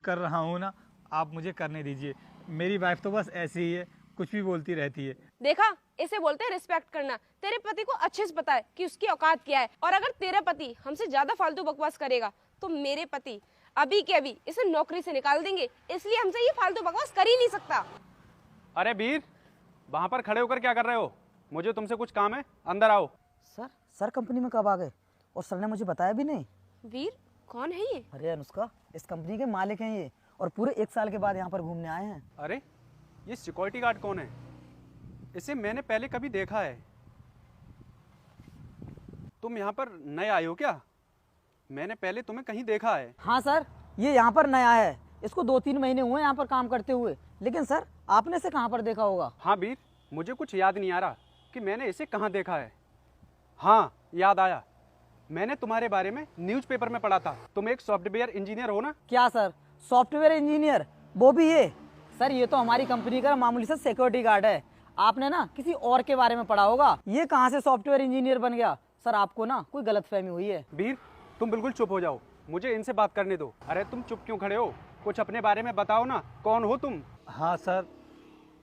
कर रहा हूँ ना, आप मुझे करने दीजिए। मेरी वाइफ तो बस ऐसी ही है, कुछ भी बोलती रहती है। देखा, इसे बोलते हैं रिस्पेक्ट करना। तेरे पति को अच्छे से पता है कि उसकी औकात क्या है, और अगर तेरा पति हमसे ज्यादा फालतू बकवास करेगा तो मेरे पति अभी के अभी इसे नौकरी से निकाल देंगे। इसलिए हमसे ये फालतू बकवास कर ही नहीं सकता। अरे वीर, वहां पर खड़े होकर क्या कर रहे हो? मुझे तुमसे कुछ काम है, अंदर आओ। सर कंपनी में कब आ गए? और सर ने मुझे बताया भी नहीं। वीर, कौन है ये? अरे अनुष्का, इस कंपनी के मालिक हैं ये, और पूरे 1 साल के बाद यहाँ पर घूमने आए हैं। अरे ये सिक्योरिटी गार्ड कौन है? इसे मैंने पहले कभी देखा है। तुम यहाँ पर नए आए हो क्या? मैंने पहले तुम्हें कहीं देखा है। हाँ सर, ये यहाँ पर नया है। इसको 2-3 महीने हुए यहाँ पर काम करते हुए। लेकिन सर, आपने इसे कहाँ पर देखा होगा? हाँ वीर, मुझे कुछ याद नहीं आ रहा कि मैंने इसे कहाँ देखा है। हाँ, याद आया, मैंने तुम्हारे बारे में न्यूज़पेपर में पढ़ा था। तुम एक सॉफ्टवेयर इंजीनियर हो ना? क्या सर, सॉफ्टवेयर इंजीनियर? वो भी ये? सर ये तो हमारी कंपनी का मामूली सा सिक्योरिटी गार्ड है। आपने ना किसी और के बारे में पढ़ा होगा। ये कहाँ से सॉफ्टवेयर इंजीनियर बन गया? सर आपको ना कोई गलतफहमी हुई है। वीर, तुम बिल्कुल चुप हो जाओ, मुझे इनसे बात करने दो। अरे तुम चुप क्यों खड़े हो? कुछ अपने बारे में बताओ ना, कौन हो तुम? हाँ सर,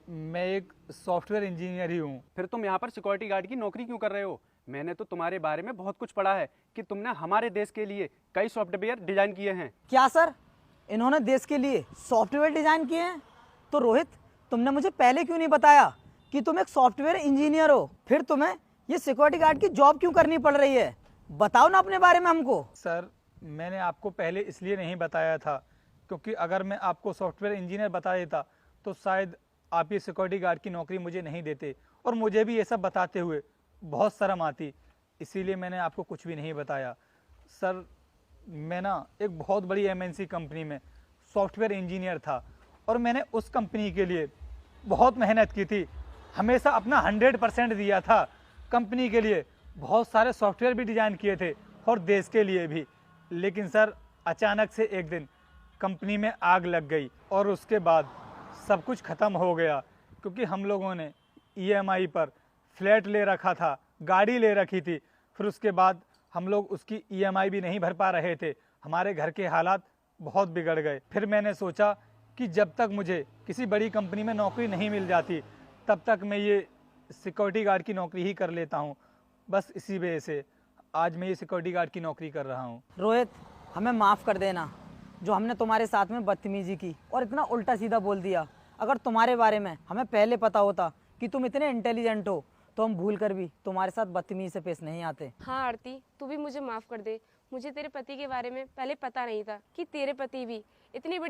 मैं एक सॉफ्टवेयर इंजीनियर ही हूँ। फिर तुम यहाँ पर सिक्योरिटी गार्ड की नौकरी क्यों कर रहे हो? मैंने तो तुम्हारे बारे में बहुत कुछ पढ़ा है कि तुमने हमारे देश के लिए कई सॉफ्टवेयर डिजाइन किए हैं। क्या सर, इन्होंने देश के लिए सॉफ्टवेयर डिजाइन किए हैं? तो रोहित, तुमने मुझे पहले क्यों नहीं बताया कि तुम एक सॉफ्टवेयर इंजीनियर हो? फिर तुम्हें ये सिक्योरिटी गार्ड की जॉब क्यों करनी पड़ रही है? बताओ ना अपने बारे में हमको। सर, मैंने आपको पहले इसलिए नहीं बताया था क्योंकि अगर मैं आपको सॉफ्टवेयर इंजीनियर बता देता तो शायद आप ये सिक्योरिटी गार्ड की नौकरी मुझे नहीं देते, और मुझे भी ये सब बताते हुए बहुत शर्म आती। इसीलिए मैंने आपको कुछ भी नहीं बताया। सर, मैं ना एक बहुत बड़ी एमएनसी कंपनी में सॉफ्टवेयर इंजीनियर था, और मैंने उस कंपनी के लिए बहुत मेहनत की थी, हमेशा अपना 100% दिया था। कंपनी के लिए बहुत सारे सॉफ्टवेयर भी डिज़ाइन किए थे, और देश के लिए भी। लेकिन सर, अचानक से एक दिन कंपनी में आग लग गई, और उसके बाद सब कुछ ख़त्म हो गया। क्योंकि हम लोगों ने ईएमआई पर फ्लैट ले रखा था, गाड़ी ले रखी थी। फिर उसके बाद हम लोग उसकी ईएमआई भी नहीं भर पा रहे थे। हमारे घर के हालात बहुत बिगड़ गए। फिर मैंने सोचा कि जब तक मुझे किसी बड़ी कंपनी में नौकरी नहीं मिल जाती, तब तक मैं ये सिक्योरिटी गार्ड की नौकरी ही कर लेता हूँ। बस इसी वजह से आज मैं ये सिक्योरिटी गार्ड की नौकरी कर रहा हूँ। रोहित, हमें माफ़ कर देना जो हमने तुम्हारे साथ में बदतमीजी की और इतना उल्टा सीधा बोल दिया। अगर तुम्हारे बारे में हमें पहले पता होता कि तुम इतने इंटेलिजेंट हो तो हम भूल कर भी तुम्हारे साथ बदतमीजी से पेश नहीं आते। हाँ आरती, तू भी मुझे माफ कर दे। मुझे तेरे पति के बारे में पहले पता नहीं था कि तेरे पति भी इतनी बड़ी